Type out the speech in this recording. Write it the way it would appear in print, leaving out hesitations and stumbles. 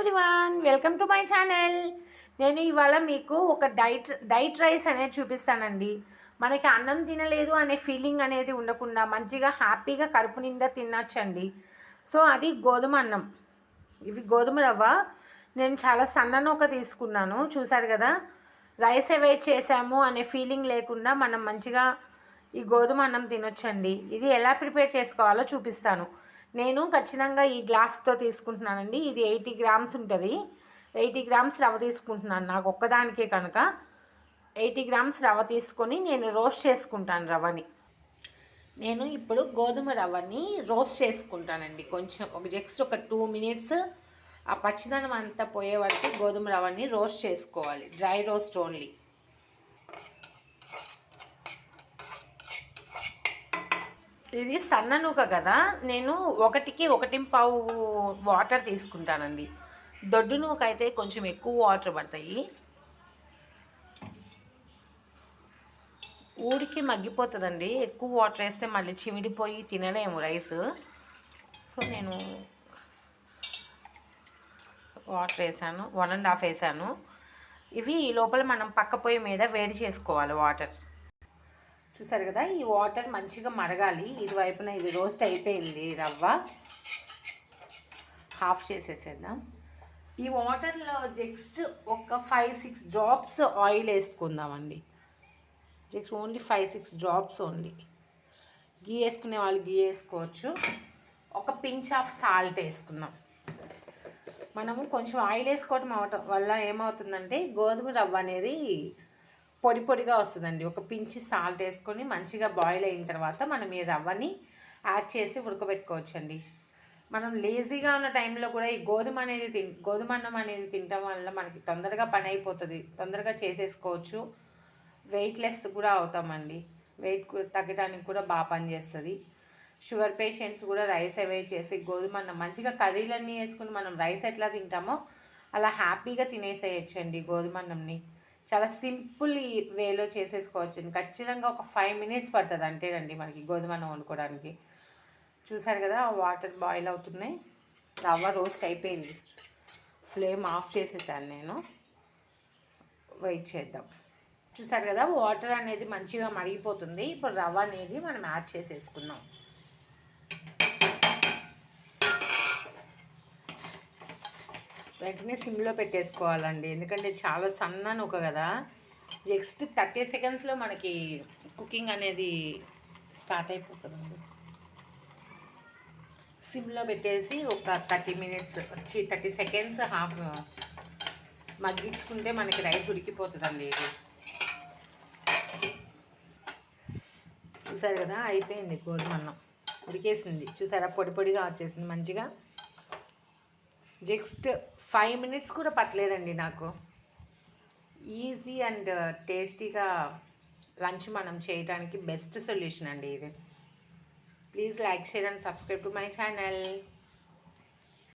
Everyone, welcome to my channel. నేను ఇవాళ మీకు ఒక డైట్ రైస్ అనేది చూపిస్తానండి. మనకి అన్నం తినలేదు అనే ఫీలింగ్ అనేది ఉండకుండా మంచిగా హ్యాపీగా కడుపు నిండా తినచ్చండి. సో అది గోధుమ అన్నం. ఇవి గోధుమ రవ్వ. నేను చాలా సన్న నూక తీసుకున్నాను, చూసారు కదా. రైస్ అవే చేసాము అనే ఫీలింగ్ లేకుండా మనం మంచిగా ఈ గోధుమ అన్నం తినొచ్చండి. ఇది ఎలా ప్రిపేర్ చేసుకోవాలో చూపిస్తాను. నేను ఖచ్చితంగా ఈ గ్లాస్తో తీసుకుంటున్నానండి. ఇది 80 గ్రామ్స్ ఉంటుంది. 80 గ్రామ్స్ రవ్వ తీసుకుంటున్నాను. నాకు ఒక్కదానికే కనుక 80 గ్రామ్స్ రవ్వ తీసుకొని నేను రోస్ట్ చేసుకుంటాను రవ్వని. నేను ఇప్పుడు గోధుమ రవ్వని రోస్ట్ చేసుకుంటానండి. కొంచెం జస్ట్ ఒక 2 మినిట్స్ ఆ పచ్చిదనం అంతా పోయే వరకు గోధుమ రవ్వని రోస్ట్ చేసుకోవాలి. Dry roast only. ఇది సన్న నూక కదా, నేను 1.25 వాటర్ తీసుకుంటానండి. దొడ్డు నూక అయితే కొంచెం ఎక్కువ వాటర్ పడతాయి, ఊడికి మగ్గిపోతుందండి. ఎక్కువ వాటర్ వేస్తే మళ్ళీ చిమిడిపోయి తినలేము రైస్. సో నేను వాటర్ వేసాను, 1.5 వేసాను. ఇవి లోపల మనం పక్క పొయ్యి మీద వేడి చేసుకోవాలి వాటర్. చూసారు కదా, ఈ వాటర్ మంచిగా మరగాలి. ఇటువైపున ఇది రోస్ట్ అయిపోయింది రవ్వ. హాఫ్ చేసేసేద్దాం. ఈ వాటర్లో జస్ట్ ఒక 5-6 డ్రాప్స్ ఆయిల్ వేసుకుందామండి. Just only 5-6 drops only. Ghee వేసుకునే వాళ్ళు గీ వేసుకోవచ్చు. ఒక పించ్ ఆఫ్ సాల్ట్ వేసుకుందాం. మనము కొంచెం ఆయిల్ వేసుకోవటం వల్ల ఏమవుతుందంటే గోధుమ రవ్వ అనేది పొడి పొడిగా వస్తుందండి. ఒక పించి సాల్ట్ వేసుకొని మంచిగా బాయిల్ అయిన తర్వాత మనం ఈ రవ్వని యాడ్ చేసి ఉడకబెట్టుకోవచ్చండి. మనం లేజీగా ఉన్న టైంలో కూడా ఈ గోధుమ అన్నం అనేది తినడం వల్ల మనకి తొందరగా పని అయిపోతుంది, తొందరగా చేసేసుకోవచ్చు. వెయిట్లెస్ కూడా అవుతామండి. వెయిట్ తగ్గడానికి కూడా బాగా పనిచేస్తుంది. షుగర్ పేషెంట్స్ కూడా రైస్ అవాయిడ్ చేసి గోధుమ అన్నం మంచిగా కర్రీలన్నీ వేసుకుని మనం రైస్ ఎట్లా తింటామో అలా హ్యాపీగా తినేసేయచ్చండి గోధుమ అన్నంని. చాలా సింపుల్ వేలో చేసేసుకోవచ్చు. ఖచ్చితంగా ఒక 5 మినిట్స్ పడుతుంది అంటేనండి మనకి గోధుమ అన్నం వండుకోవడానికి. చూసారు కదా, వాటర్ బాయిల్ అవుతున్నాయి, రవ్వ రోస్ట్ అయిపోయింది. ఫ్లేమ్ ఆఫ్ చేసేసాను నేను. వెయిట్ చేద్దాం. చూసారు కదా, వాటర్ అనేది మంచిగా మరిగిపోతుంది. ఇప్పుడు రవ్వ అనేది మనం యాడ్ చేసేసుకుందాం. వెంటనే సిమ్లో పెట్టేసుకోవాలండి, ఎందుకంటే చాలా సన్న నూక కదా. జస్ట్ 30 సెకండ్స్లో మనకి కుకింగ్ అనేది స్టార్ట్ అయిపోతుందండి. సిమ్లో పెట్టేసి ఒక 30 సెకండ్స్ హాఫ్ మగ్గించుకుంటే మనకి రైస్ ఉడికిపోతుందండి. ఇది చూసారు కదా, అయిపోయింది. గోధుమ అన్నం ఉడికేసింది. చూసారా, పొడి పొడిగా వచ్చేసింది మంచిగా. జస్ట్ 5 మినిట్స్ కూడా పట్టలేదండి నాకు. ఈజీ అండ్ టేస్టీగా లంచ్ మనం చేయడానికి బెస్ట్ సొల్యూషన్ అండి ఇది. Please like, share and subscribe to my channel.